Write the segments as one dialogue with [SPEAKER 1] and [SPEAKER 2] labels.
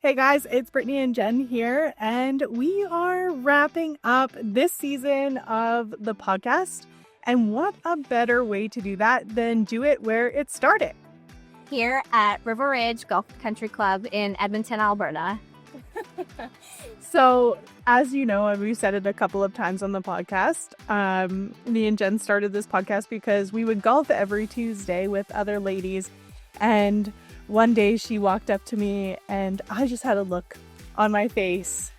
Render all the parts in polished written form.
[SPEAKER 1] Hey guys, it's Brittni and Jen here, and we are wrapping up this season of the podcast. And what a better way to do that than do it where it started.
[SPEAKER 2] Here at River Ridge Golf Country Club in Edmonton, Alberta.
[SPEAKER 1] So, as you know, and we've said it a couple of times on the podcast, me and Jen started this podcast because we would golf every Tuesday with other ladies, and one day she walked up to me and I just had a look on my face.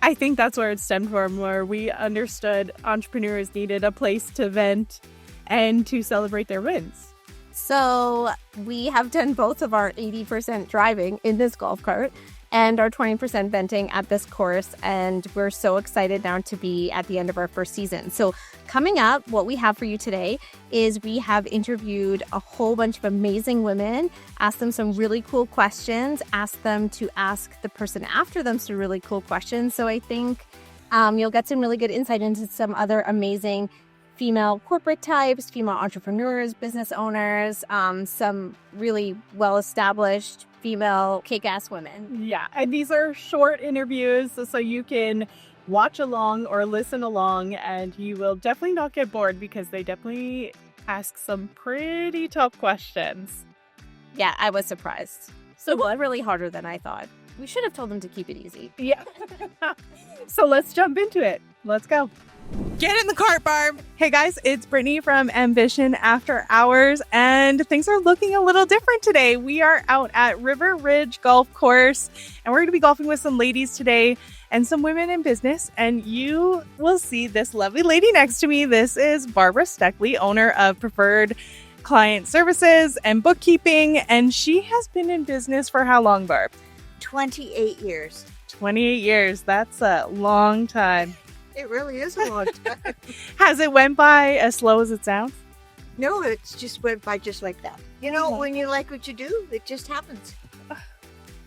[SPEAKER 1] I think that's where it stemmed from, where we understood entrepreneurs needed a place to vent and to celebrate their wins.
[SPEAKER 2] So we have done both of our 80% driving in this golf cart and our 20% venting at this course. And we're so excited now to be at the end of our first season. So coming up, what we have for you today is we have interviewed a whole bunch of amazing women, asked them some really cool questions, asked them to ask the person after them some really cool questions. So I think you'll get some really good insight into some other amazing female corporate types, female entrepreneurs, business owners, some really well-established female kick-ass women.
[SPEAKER 1] Yeah, and these are short interviews, so you can watch along or listen along, and you will definitely not get bored because they definitely ask some pretty tough questions.
[SPEAKER 2] Yeah, I was surprised. So really harder than I thought. We should have told them to keep it easy.
[SPEAKER 1] Yeah. So let's jump into it. Let's go. Get in the cart, Barb. Hey guys, it's Brittni from Ambition After Hours, and things are looking a little different today. We are out at River Ridge Golf Course, and we're going to be golfing with some ladies today and some women in business, and you will see this lovely lady next to me. This is Barbara Steckley, owner of Preferred Client Services and Bookkeeping, and she has been in business for how long, Barb?
[SPEAKER 3] 28 years.
[SPEAKER 1] 28 years. That's a long time.
[SPEAKER 3] It really is a long time.
[SPEAKER 1] Has it went by as slow as it sounds?
[SPEAKER 3] No, it's just went by just like that. You know, when you like what you do, it just happens.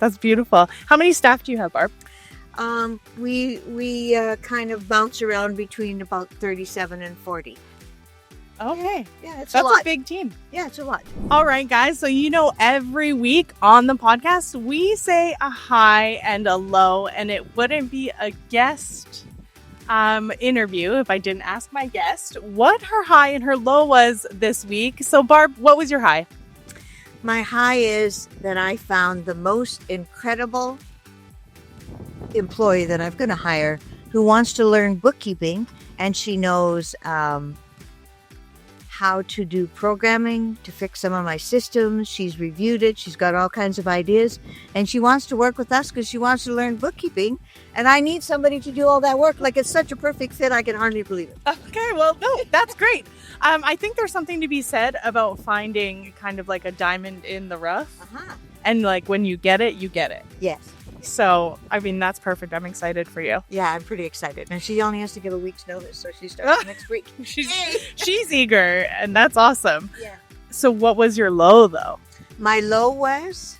[SPEAKER 1] That's beautiful. How many staff do you have, Barb?
[SPEAKER 3] We kind of bounce around between about 37 and 40.
[SPEAKER 1] Okay.
[SPEAKER 3] Yeah, it's
[SPEAKER 1] That's
[SPEAKER 3] a lot.
[SPEAKER 1] a big team.
[SPEAKER 3] Yeah, it's a lot.
[SPEAKER 1] All right, guys. So, every week on the podcast, we say a high and a low, and it wouldn't be a guest interview if I didn't ask my guest what her high and her low was this week. So, Barb, what was your high?
[SPEAKER 3] My high is that I found the most incredible employee that I'm going to hire who wants to learn bookkeeping, and she knows how to do programming to fix some of my systems. She's reviewed it. She's got all kinds of ideas, and she wants to work with us because she wants to learn bookkeeping. And I need somebody to do all that work. Like, it's such a perfect fit. I can hardly believe it.
[SPEAKER 1] Okay, well, no, that's great. I think there's something to be said about finding kind of like a diamond in the rough.
[SPEAKER 3] Uh-huh.
[SPEAKER 1] And like when you get it, you get it.
[SPEAKER 3] Yes.
[SPEAKER 1] So, that's perfect. I'm excited for you.
[SPEAKER 3] Yeah, I'm pretty excited. And she only has to give a week's notice, so she starts next week.
[SPEAKER 1] She's eager, and that's awesome.
[SPEAKER 3] Yeah.
[SPEAKER 1] So what was your low, though?
[SPEAKER 3] My low was,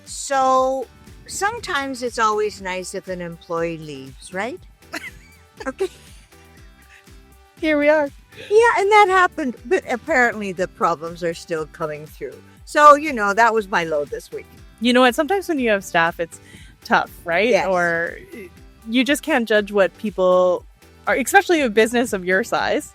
[SPEAKER 3] so sometimes it's always nice if an employee leaves, right? Okay.
[SPEAKER 1] Here we are.
[SPEAKER 3] Yeah, and that happened. But apparently the problems are still coming through. So, that was my low this week.
[SPEAKER 1] You know what? Sometimes when you have staff, it's tough, right?
[SPEAKER 3] Yes.
[SPEAKER 1] Or you just can't judge what people are, especially a business of your size.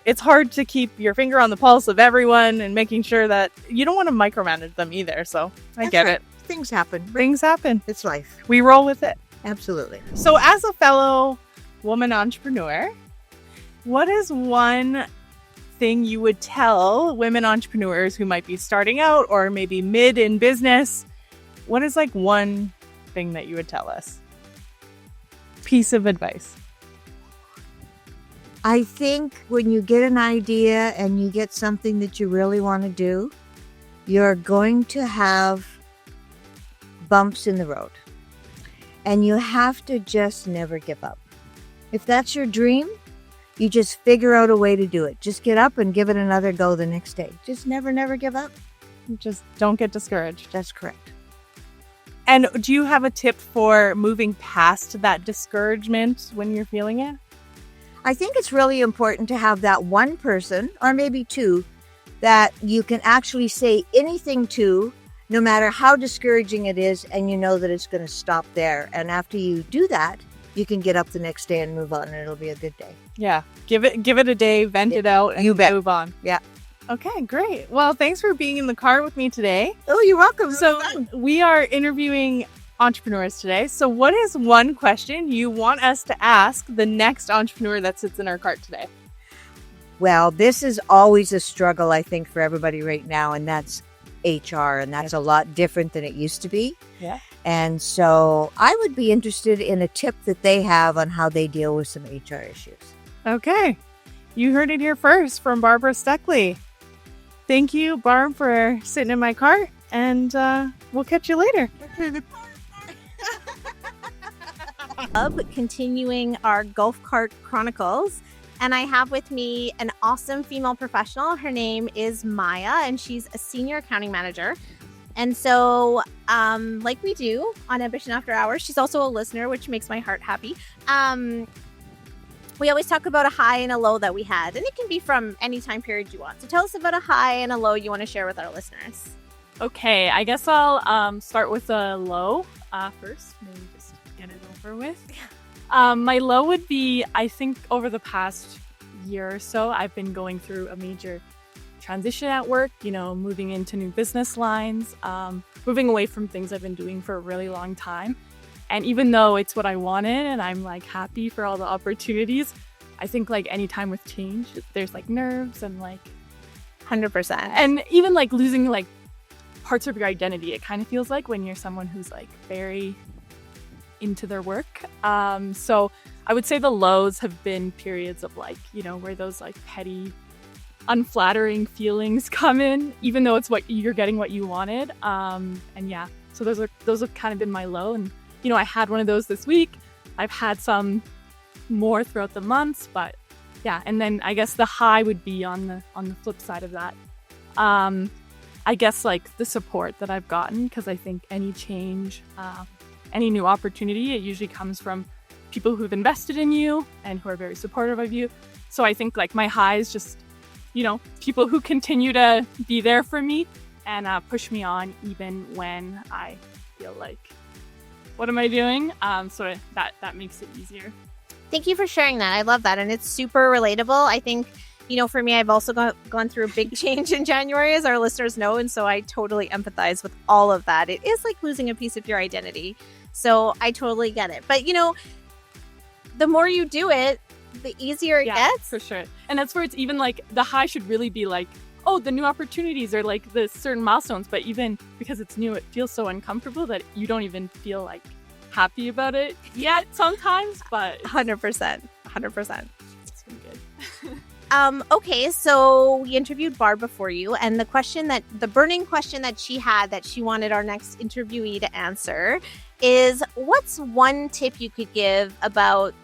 [SPEAKER 1] It's hard to keep your finger on the pulse of everyone and making sure that you don't want to micromanage them either. So I get it.
[SPEAKER 3] Things happen.
[SPEAKER 1] Things happen.
[SPEAKER 3] It's life.
[SPEAKER 1] We roll with it.
[SPEAKER 3] Absolutely.
[SPEAKER 1] So as a fellow woman entrepreneur, what is one thing you would tell women entrepreneurs who might be starting out or maybe mid in business? What is like one thing that you would tell us? Piece of advice.
[SPEAKER 3] I think when you get an idea and you get something that you really want to do, you're going to have bumps in the road. And you have to just never give up. If that's your dream, you just figure out a way to do it. Just get up and give it another go the next day. Just never give up.
[SPEAKER 1] Just don't get discouraged.
[SPEAKER 3] That's correct.
[SPEAKER 1] And do you have a tip for moving past that discouragement when you're feeling it?
[SPEAKER 3] I think it's really important to have that one person, or maybe two, that you can actually say anything to no matter how discouraging it is, and you know that it's going to stop there. And after you do that, you can get up the next day and move on, and it'll be a good day.
[SPEAKER 1] Yeah. Give it a day, vent it out, and
[SPEAKER 3] You bet.
[SPEAKER 1] move on.
[SPEAKER 3] Yeah.
[SPEAKER 1] Okay, great. Well, thanks for being in the car with me today.
[SPEAKER 3] Oh, you're welcome.
[SPEAKER 1] So we are interviewing entrepreneurs today. So what is one question you want us to ask the next entrepreneur that sits in our cart today?
[SPEAKER 3] Well, this is always a struggle, I think, for everybody right now, and that's HR, and that's a lot different than it used to be.
[SPEAKER 1] Yeah.
[SPEAKER 3] And so I would be interested in a tip that they have on how they deal with some HR issues.
[SPEAKER 1] Okay. You heard it here first from Barbara Stuckley. Thank you, Barb, for sitting in my cart, and we'll catch you later.
[SPEAKER 2] Continuing our Golf Cart Chronicles. And I have with me an awesome female professional. Her name is Maya, and she's a senior accounting manager. And so, like we do on Ambition After Hours, she's also a listener, which makes my heart happy. We always talk about a high and a low that we had, and it can be from any time period you want. So tell us about a high and a low you want to share with our listeners.
[SPEAKER 4] Okay, I guess I'll start with a low first. Maybe just get it over with. My low would be, I think over the past year or so, I've been going through a major transition at work, moving into new business lines, moving away from things I've been doing for a really long time. And even though it's what I wanted and I'm like happy for all the opportunities, I think like anytime with change, there's like nerves and like
[SPEAKER 2] 100%.
[SPEAKER 4] And even like losing like parts of your identity, it kind of feels like when you're someone who's like very into their work. So I would say the lows have been periods of like, where those like petty, unflattering feelings come in, even though it's what you're getting what you wanted. And yeah, so those have kind of been my low. And I had one of those this week. I've had some more throughout the months, but yeah. And then I guess the high would be on the flip side of that. I guess like the support that I've gotten, because I think any change, any new opportunity, it usually comes from people who've invested in you and who are very supportive of you. So I think like my high is just, people who continue to be there for me and push me on even when I feel like, what am I doing? So that makes it easier.
[SPEAKER 2] Thank you for sharing that. I love that. And it's super relatable. I think, for me, I've also gone through a big change in January, as our listeners know. And so I totally empathize with all of that. It is like losing a piece of your identity. So I totally get it. But, the more you do it, the easier it gets.
[SPEAKER 4] For sure. And that's where it's even like the high should really be like, oh, the new opportunities are like the certain milestones. But even because it's new, it feels so uncomfortable that you don't even feel like happy about it yet sometimes. But
[SPEAKER 2] 100%.
[SPEAKER 4] It's been good.
[SPEAKER 2] Okay, so we interviewed Barb before you, and the burning question that she had that she wanted our next interviewee to answer is, what's one tip you could give about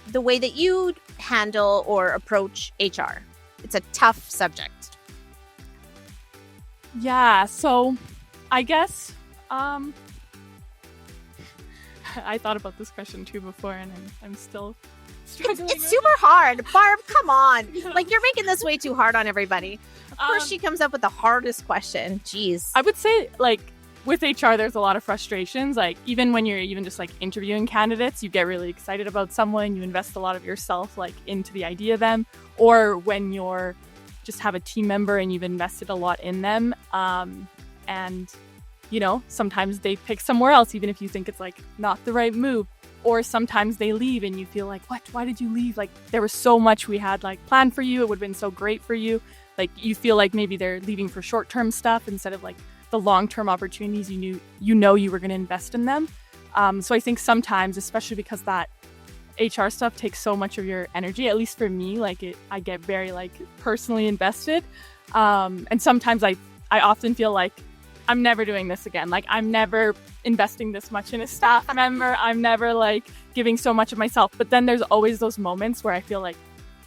[SPEAKER 2] the way that you handle or approach HR? It's a tough subject.
[SPEAKER 4] Yeah, so I guess I thought about this question too before, and I'm still struggling.
[SPEAKER 2] It's super hard. Barb, come on. Like, you're making this way too hard on everybody. Of course, she comes up with the hardest question. Jeez.
[SPEAKER 4] I would say, like, with HR, there's a lot of frustrations. Like, even when you're even just, like, interviewing candidates, you get really excited about someone. You invest a lot of yourself, like, into the idea of them. Or when you're just have a team member and you've invested a lot in them. And, sometimes they pick somewhere else, even if you think it's, like, not the right move. Or sometimes they leave and you feel like, what? Why did you leave? Like, there was so much we had, like, planned for you. It would have been so great for you. Like, you feel like maybe they're leaving for short-term stuff instead of, like, the long-term opportunities you were going to invest in them. So I think sometimes, especially because that HR stuff takes so much of your energy, at least for me, like I get very like personally invested. And sometimes I often feel like I'm never doing this again. Like, I'm never investing this much in a staff member. I'm never like giving so much of myself. But then there's always those moments where I feel like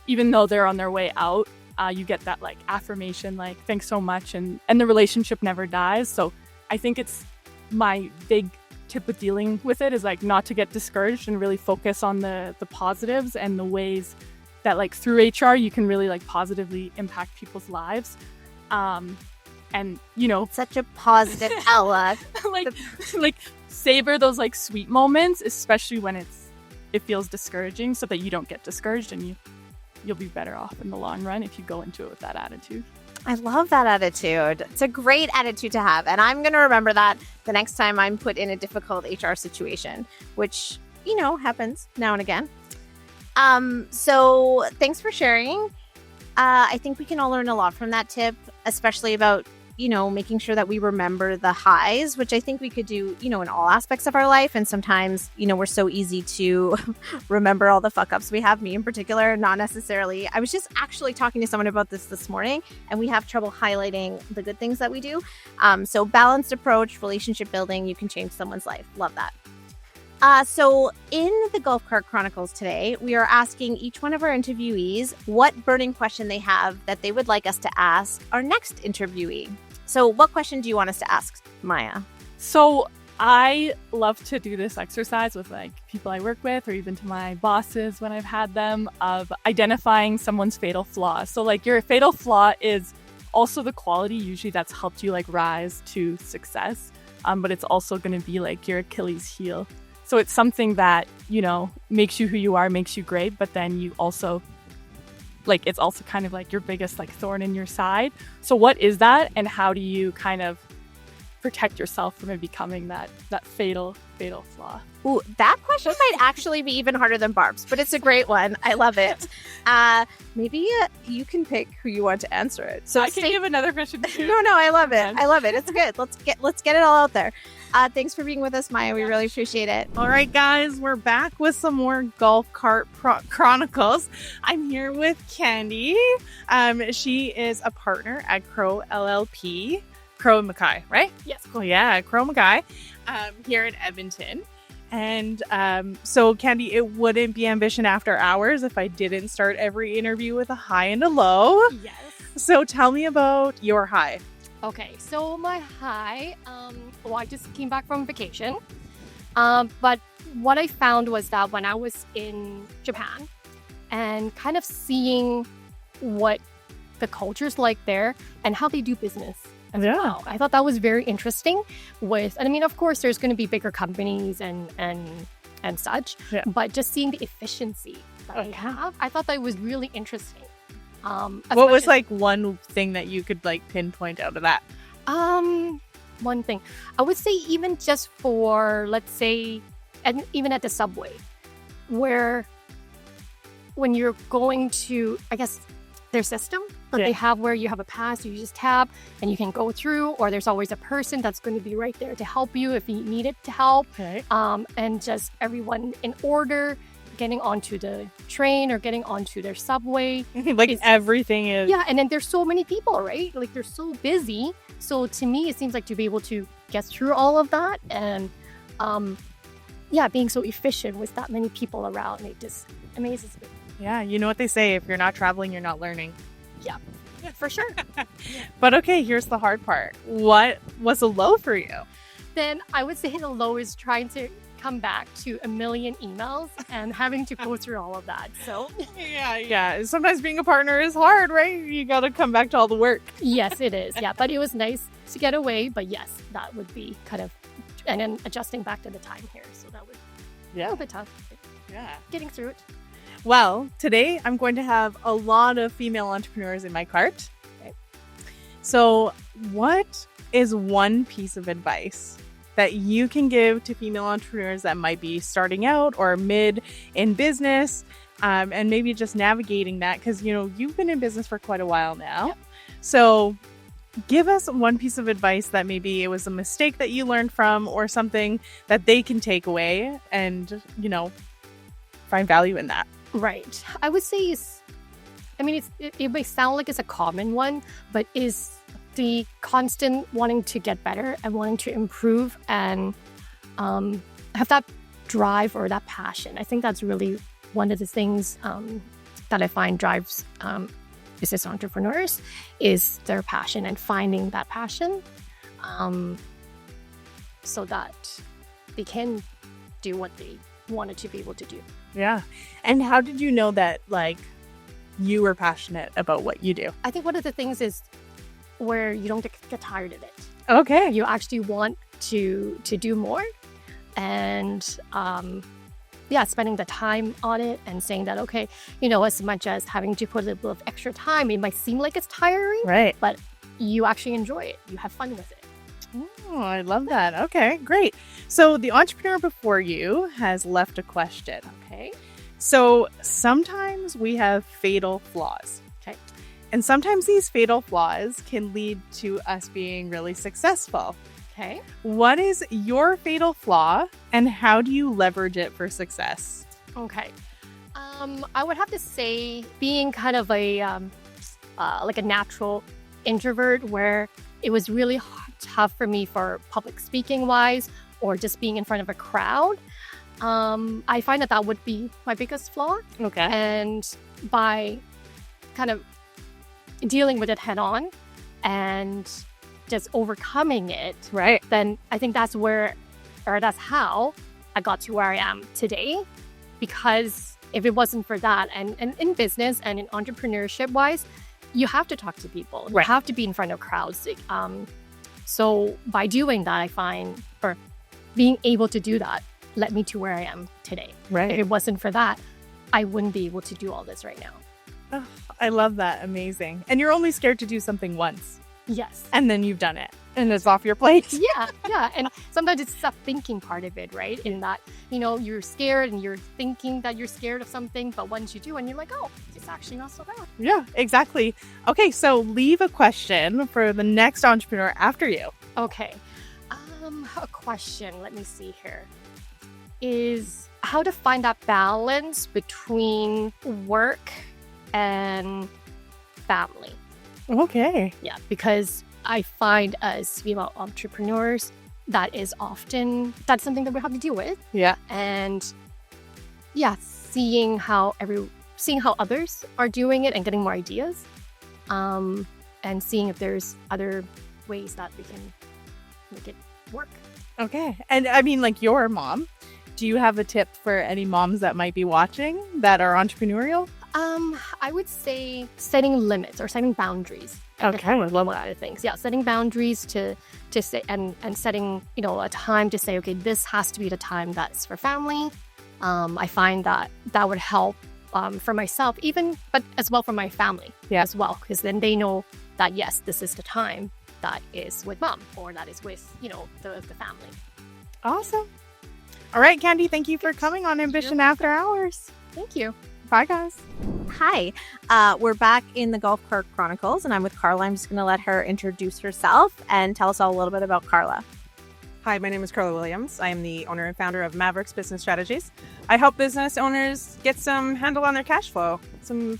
[SPEAKER 4] even though they're on their way out, you get that like affirmation, like, thanks so much. And the relationship never dies. So I think it's my big tip with dealing with it is like not to get discouraged and really focus on the positives and the ways that like through HR, you can really like positively impact people's lives. and,
[SPEAKER 2] Such a positive Ella.
[SPEAKER 4] like savor those like sweet moments, especially when it feels discouraging, so that you don't get discouraged, and you'll be better off in the long run if you go into it with that attitude.
[SPEAKER 2] I love that attitude. It's a great attitude to have. And I'm going to remember that the next time I'm put in a difficult HR situation, which, happens now and again. So thanks for sharing. I think we can all learn a lot from that tip, especially about, making sure that we remember the highs, which I think we could do, in all aspects of our life. And sometimes, we're so easy to remember all the fuck ups we have, me in particular, not necessarily. I was just actually talking to someone about this morning, and we have trouble highlighting the good things that we do. So balanced approach, relationship building, you can change someone's life. Love that. So in the Golf Cart Chronicles today, we are asking each one of our interviewees what burning question they have that they would like us to ask our next interviewee. So what question do you want us to ask, Maya?
[SPEAKER 4] So I love to do this exercise with like people I work with, or even to my bosses when I've had them, of identifying someone's fatal flaw. So like your fatal flaw is also the quality usually that's helped you like rise to success. But it's also going to be like your Achilles heel. So it's something that, makes you who you are, makes you great, but then you also, it's also kind of like your biggest like thorn in your side. So what is that, and how do you kind of protect yourself from it becoming that fatal flaw?
[SPEAKER 2] Ooh, that question might actually be even harder than Barb's, but it's a great one. I love it. Maybe you can pick who you want to answer it.
[SPEAKER 4] So I can give another question too.
[SPEAKER 2] No, I love it. I love it. It's good. Let's get it all out there. Thanks for being with us, Maya. We really appreciate it.
[SPEAKER 1] All right, guys, we're back with some more Golf Cart Chronicles. I'm here with Candy. She is a partner at Crow LLP. Crow and Mackay, right?
[SPEAKER 4] Yes.
[SPEAKER 1] Cool. Yeah, Crow Mackay, here in Edmonton. And so, Candy, it wouldn't be Ambition After Hours if I didn't start every interview with a high and a low.
[SPEAKER 5] Yes.
[SPEAKER 1] So tell me about your high.
[SPEAKER 5] Okay, so my high, I just came back from vacation. But what I found was that when I was in Japan and kind of seeing what the culture's like there and how they do business as well, I thought that was very interesting. Of course, there's going to be bigger companies and such, but just seeing the efficiency that they have, I thought that was really interesting.
[SPEAKER 1] What was like one thing that you could like pinpoint out of that?
[SPEAKER 5] One thing I would say, even just for, let's say, and even at the subway, where when you're going to, I guess, their system that they have, where you have a pass, you just tap and you can go through, or there's always a person that's going to be right there to help you if you needed to help. And just everyone in order, getting onto the train or getting onto their subway.
[SPEAKER 1] Everything is...
[SPEAKER 5] Yeah, and then there's so many people, right? Like, they're so busy. So to me, it seems like to be able to get through all of that and, being so efficient with that many people around, it just amazes me.
[SPEAKER 1] Yeah, you know what they say, if you're not traveling, you're not learning.
[SPEAKER 5] Yeah, for sure.
[SPEAKER 1] But okay, here's the hard part. What was a low for you?
[SPEAKER 5] Then I would say the low is trying to come back to a million emails and having to go through all of that. So
[SPEAKER 1] yeah. Sometimes being a partner is hard, right? You got to come back to all the work.
[SPEAKER 5] Yes, it is. Yeah, but it was nice to get away. But yes, that would be kind of, and then adjusting back to the time here. So that would be a little bit tough.
[SPEAKER 1] Yeah.
[SPEAKER 5] Getting through it.
[SPEAKER 1] Well, today I'm going to have a lot of female entrepreneurs in my cart.
[SPEAKER 5] Okay.
[SPEAKER 1] So what is one piece of advice that you can give to female entrepreneurs that might be starting out or mid in business, and maybe just navigating that? Because, you've been in business for quite a while now.
[SPEAKER 5] Yep.
[SPEAKER 1] So give us one piece of advice that maybe it was a mistake that you learned from, or something that they can take away and, find value in that.
[SPEAKER 5] Right. I would say it may sound like it's a common one, but is the constant wanting to get better and wanting to improve and have that drive or that passion. I think that's really one of the things that I find drives business entrepreneurs is their passion and finding that passion so that they can do what they wanted to be able to do.
[SPEAKER 1] Yeah. And how did you know that, you were passionate about what you do?
[SPEAKER 5] I think one of the things is where you don't get tired of it.
[SPEAKER 1] Okay.
[SPEAKER 5] You actually want to do more, and spending the time on it and saying that, okay, as much as having to put a little bit of extra time, it might seem like it's tiring,
[SPEAKER 1] Right.
[SPEAKER 5] but you actually enjoy it. You have fun with it.
[SPEAKER 1] Oh, I love that. Okay, great. So the entrepreneur before you has left a question.
[SPEAKER 5] Okay.
[SPEAKER 1] So sometimes we have fatal flaws.
[SPEAKER 5] Okay.
[SPEAKER 1] And sometimes these fatal flaws can lead to us being really successful.
[SPEAKER 5] Okay.
[SPEAKER 1] What is your fatal flaw and how do you leverage it for success?
[SPEAKER 5] Okay. I would have to say being kind of a like a natural introvert, where it was really tough for me for public speaking wise, or just being in front of a crowd. I find that would be my biggest flaw.
[SPEAKER 1] Okay.
[SPEAKER 5] And by kind of dealing with it head on and just overcoming it,
[SPEAKER 1] Right.
[SPEAKER 5] then I think that's how I got to where I am today. Because if it wasn't for that, and in business and in entrepreneurship wise, you have to talk to people.
[SPEAKER 1] Right.
[SPEAKER 5] You have to be in front of crowds. So by doing that, I find, or being able to do that, led me to where I am today. If
[SPEAKER 1] Right.
[SPEAKER 5] it wasn't for that, I wouldn't be able to do all this right now.
[SPEAKER 1] Oh, I love that. Amazing. And you're only scared to do something once
[SPEAKER 5] Yes.
[SPEAKER 1] and then you've done it and it's off your plate.
[SPEAKER 5] Yeah. And sometimes it's the thinking part of it, right? In that, you're scared and you're thinking that you're scared of something, but once you do, and you're like, oh, it's actually not so bad.
[SPEAKER 1] Yeah, exactly. Okay, so leave a question for the next entrepreneur after you.
[SPEAKER 5] Okay. A question, let me see here, is how to find that balance between work and family.
[SPEAKER 1] Okay.
[SPEAKER 5] Yeah, because I find as female entrepreneurs, that's something that we have to deal with.
[SPEAKER 1] Yeah.
[SPEAKER 5] And yeah, seeing how others are doing it and getting more ideas, and seeing if there's other ways that we can make it work.
[SPEAKER 1] Okay. And I mean, like your mom, do you have a tip for any moms that might be watching that are entrepreneurial?
[SPEAKER 5] I would say setting limits or setting boundaries.
[SPEAKER 1] Okay.
[SPEAKER 5] I love a lot of things. Yeah, setting boundaries to say, and setting, a time to say, okay, this has to be the time that's for family. I find that would help for myself, but as well for my family as well, because then they know that, yes, this is the time that is with mom, or that is with, the family.
[SPEAKER 1] Awesome. All right, Candy, thank you for coming on Ambition After Hours.
[SPEAKER 5] Thank you.
[SPEAKER 1] Bye, guys.
[SPEAKER 2] Hi, we're back in the Golf Cart Chronicles, and I'm with Carla. I'm just going to let her introduce herself and tell us all a little bit about Carla.
[SPEAKER 6] Hi, my name is Carla Williams. I am the owner and founder of Mavericks Business Strategies. I help business owners get some handle on their cash flow. Some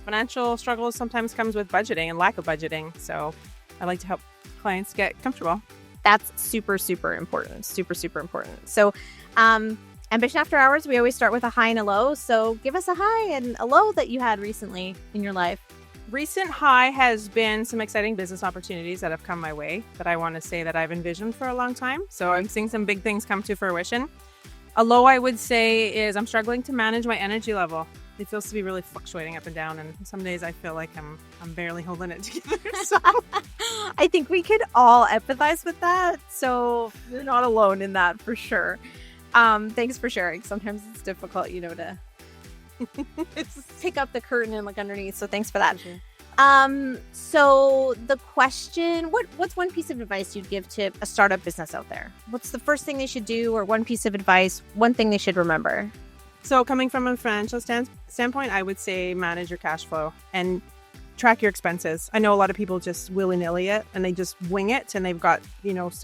[SPEAKER 6] financial struggles sometimes comes with budgeting and lack of budgeting, so I like to help clients get comfortable.
[SPEAKER 2] That's super, super important. Super, super important. So, Ambition After Hours, we always start with a high and a low. So give us a high and a low that you had recently in your life.
[SPEAKER 6] Recent high has been some exciting business opportunities that have come my way that I want to say that I've envisioned for a long time. So I'm seeing some big things come to fruition. A low, I would say, is I'm struggling to manage my energy level. It feels to be really fluctuating up and down, and some days I feel like I'm barely holding it together. So
[SPEAKER 2] I think we could all empathize with that. So you're not alone in that for sure. Thanks for sharing. Sometimes it's difficult, to pick up the curtain and look underneath. So thanks for that. So the question, what's one piece of advice you'd give to a startup business out there? What's the first thing they should do, or one piece of advice, one thing they should remember?
[SPEAKER 6] So coming from a financial standpoint, I would say manage your cash flow and track your expenses. I know a lot of people just willy-nilly it and they just wing it, and they've got,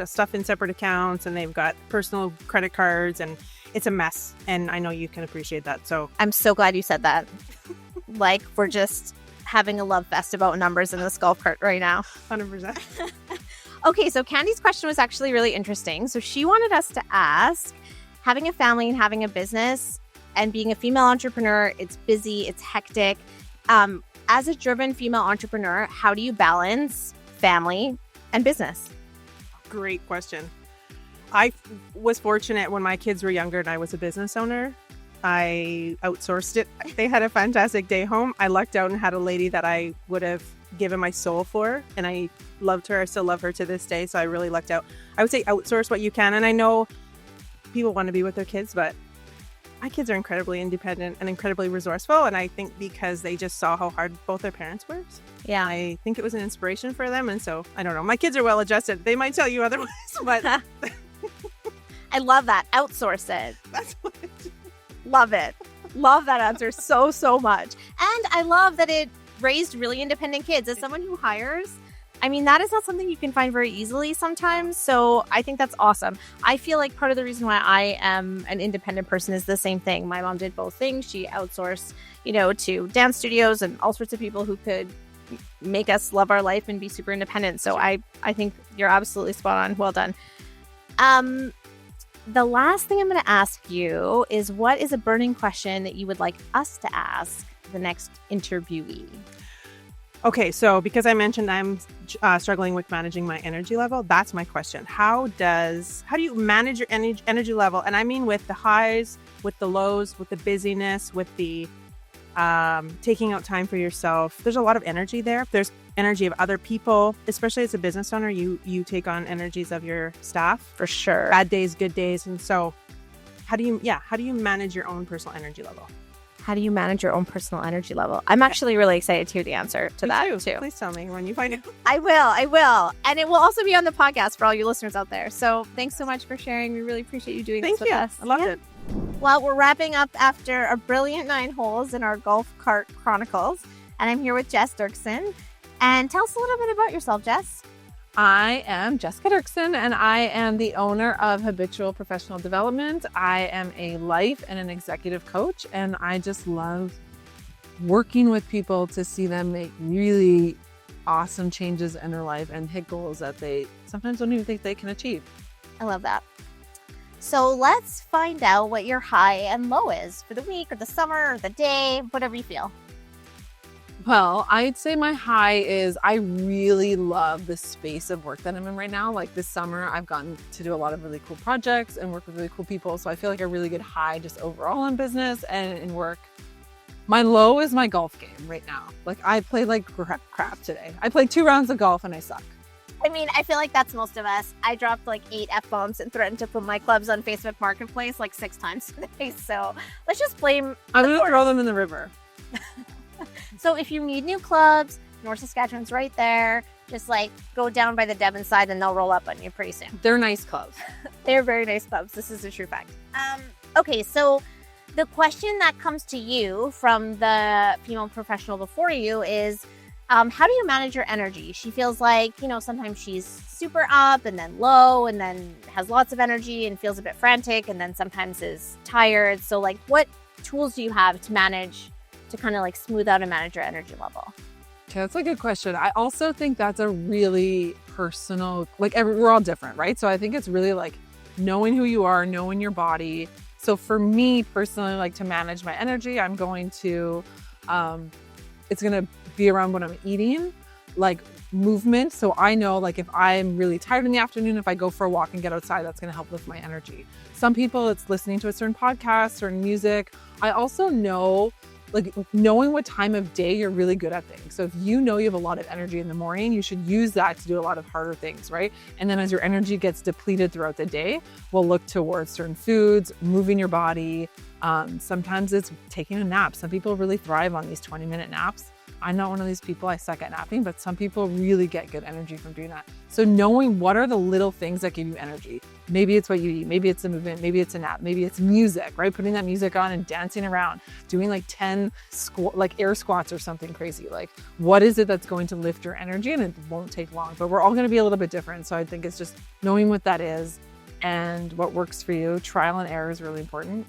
[SPEAKER 6] stuff in separate accounts, and they've got personal credit cards, and it's a mess. And I know you can appreciate that. So
[SPEAKER 2] I'm so glad you said that. Like, we're just having a love fest about numbers in this golf cart right now.
[SPEAKER 6] 100%.
[SPEAKER 2] Okay, so Candy's question was actually really interesting. So she wanted us to ask, having a family and having a business and being a female entrepreneur, it's busy, it's hectic. As a driven female entrepreneur, how do you balance family and business?
[SPEAKER 6] Great question. I was fortunate when my kids were younger and I was a business owner. I outsourced it. They had a fantastic day home. I lucked out and had a lady that I would have given my soul for, and I loved her. I still love her to this day. So I really lucked out. I would say outsource what you can. And I know people want to be with their kids, but my kids are incredibly independent and incredibly resourceful. And I think because they just saw how hard both their parents worked,
[SPEAKER 2] Yeah.
[SPEAKER 6] I think it was an inspiration for them. And so I don't know. My kids are well adjusted. They might tell you otherwise, but
[SPEAKER 2] I love that. Outsource it.
[SPEAKER 6] that's what
[SPEAKER 2] Love it. Love that answer so much. And I love that it raised really independent kids. As someone who hires, I mean, that is not something you can find very easily sometimes. So I think that's awesome. I feel like part of the reason why I am an independent person is the same thing. My mom did both things. She outsourced, to dance studios and all sorts of people who could make us love our life and be super independent. So I think you're absolutely spot on. Well done. The last thing I'm going to ask you is, what is a burning question that you would like us to ask the next interviewee?
[SPEAKER 6] Okay, so because I mentioned I'm struggling with managing my energy level, that's my question. How do you manage your energy level? And I mean with the highs, with the lows, with the busyness, with the taking out time for yourself. There's a lot of energy there. There's energy of other people, especially as a business owner. You take on energies of your staff.
[SPEAKER 2] For sure.
[SPEAKER 6] Bad days, good days. And so how do you manage your own personal energy level?
[SPEAKER 2] How do you manage your own personal energy level? I'm actually really excited to hear the answer to that too.
[SPEAKER 6] Please tell me when you find out.
[SPEAKER 2] I will. And it will also be on the podcast for all you listeners out there. So thanks so much for sharing. We really appreciate you doing this with us.
[SPEAKER 6] I loved it.
[SPEAKER 2] Well, we're wrapping up after a brilliant 9 holes in our Golf Cart Chronicles. And I'm here with Jess Dirksen. And tell us a little bit about yourself, Jess.
[SPEAKER 7] I am Jessica Dirksen, and I am the owner of Habitual Professional Development. I am a life and an executive coach, and I just love working with people to see them make really awesome changes in their life and hit goals that they sometimes don't even think they can achieve.
[SPEAKER 2] I love that. So let's find out what your high and low is for the week or the summer or the day, whatever you feel.
[SPEAKER 7] Well, I'd say my high is I really love the space of work that I'm in right now. Like this summer, I've gotten to do a lot of really cool projects and work with really cool people. So I feel like a really good high just overall in business and in work. My low is my golf game right now. Like I played like crap today. I played 2 rounds of golf and I suck.
[SPEAKER 2] I mean, I feel like that's most of us. I dropped like 8 F-bombs and threatened to put my clubs on Facebook Marketplace like 6 times today. So let's just blame
[SPEAKER 7] I'm going to throw them in the river.
[SPEAKER 2] So if you need new clubs, North Saskatchewan's right there. Just like go down by the Devon side and they'll roll up on you pretty soon.
[SPEAKER 7] They're nice clubs.
[SPEAKER 2] They're very nice clubs. This is a true fact. Okay, so the question that comes to you from the female professional before you is, how do you manage your energy? She feels like, sometimes she's super up and then low and then has lots of energy and feels a bit frantic and then sometimes is tired. So like what tools do you have to kind of like smooth out and manage your energy level?
[SPEAKER 7] Okay, that's a good question. I also think that's a really personal, we're all different, right? So I think it's really like knowing who you are, knowing your body. So for me personally, like to manage my energy, I'm going to, it's going to be around what I'm eating, like movement. So I know like if I'm really tired in the afternoon, if I go for a walk and get outside, that's going to help lift my energy. Some people, it's listening to a certain podcast, certain music. I also know like knowing what time of day you're really good at things. So if you know you have a lot of energy in the morning, you should use that to do a lot of harder things, right? And then as your energy gets depleted throughout the day, we'll look towards certain foods, moving your body. Sometimes it's taking a nap. Some people really thrive on these 20-minute naps. I'm not one of these people, I suck at napping, but some people really get good energy from doing that. So knowing what are the little things that give you energy. Maybe it's what you eat, maybe it's a movement, maybe it's a nap, maybe it's music, right? Putting that music on and dancing around, doing like 10 air squats or something crazy. Like what is it that's going to lift your energy? And it won't take long, but we're all going to be a little bit different. So I think it's just knowing what that is and what works for you. Trial and error is really important.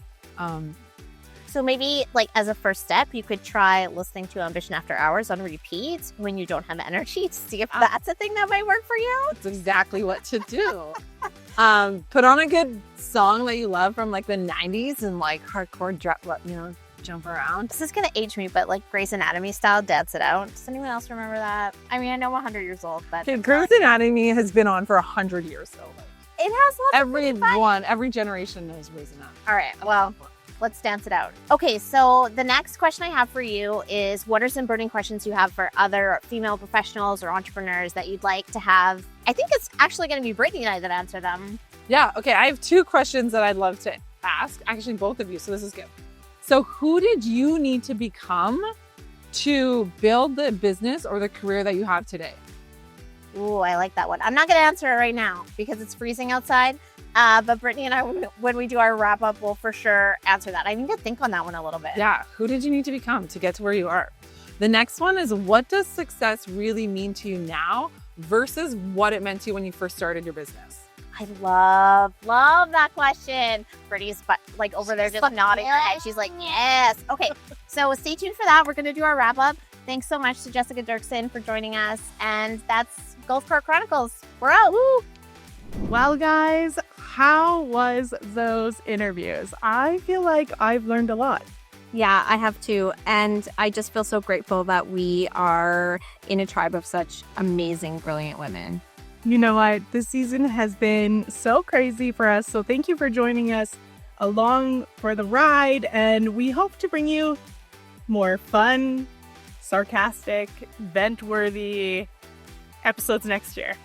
[SPEAKER 2] So maybe like as a first step, you could try listening to Ambition After Hours on repeat when you don't have energy to see if that's a thing that might work for you.
[SPEAKER 7] That's exactly what to do. Put on a good song that you love from like the 90s and like hardcore jump around.
[SPEAKER 2] This is going to age me, but like Grey's Anatomy style, Dance It Out. Does anyone else remember that? I mean, I know I'm 100 years old, but...
[SPEAKER 7] Okay, Grey's Anatomy has been on for 100 years, so like,
[SPEAKER 2] it has lots
[SPEAKER 7] every generation knows Grey's Anatomy.
[SPEAKER 2] All right, well... Let's dance it out. Okay, so the next question I have for you is, what are some burning questions you have for other female professionals or entrepreneurs that you'd like to have? I think it's actually going to be Brittni and I that answer them.
[SPEAKER 7] Yeah, okay. I have 2 questions that I'd love to ask. Actually, both of you, so this is good. So who did you need to become to build the business or the career that you have today?
[SPEAKER 2] Ooh, I like that one. I'm not going to answer it right now because it's freezing outside. But Brittni and I, when we do our wrap up, we'll for sure answer that. I need to think on that one a little bit.
[SPEAKER 7] Yeah, who did you need to become to get to where you are? The next one is, what does success really mean to you now versus what it meant to you when you first started your business?
[SPEAKER 2] I love that question. Brittni's like over there just nodding her head. She's like, yes. Okay, so stay tuned for that. We're going to do our wrap up. Thanks so much to Jessica Dirksen for joining us. And that's Golf Cart Chronicles. We're out. Woo!
[SPEAKER 1] Well, guys, how was those interviews? I feel like I've learned a lot.
[SPEAKER 2] Yeah, I have too. And I just feel so grateful that we are in a tribe of such amazing, brilliant women.
[SPEAKER 1] You know what? This season has been so crazy for us. So thank you for joining us along for the ride. And we hope to bring you more fun, sarcastic, vent-worthy episodes next year.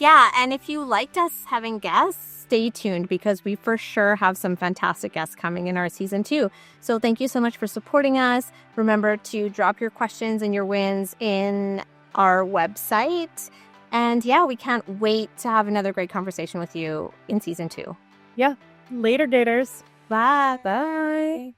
[SPEAKER 2] Yeah, and if you liked us having guests, stay tuned because we for sure have some fantastic guests coming in our season 2. So thank you so much for supporting us. Remember to drop your questions and your wins in our website. And yeah, we can't wait to have another great conversation with you in season 2.
[SPEAKER 1] Yeah. Later, daters.
[SPEAKER 2] Bye. Bye.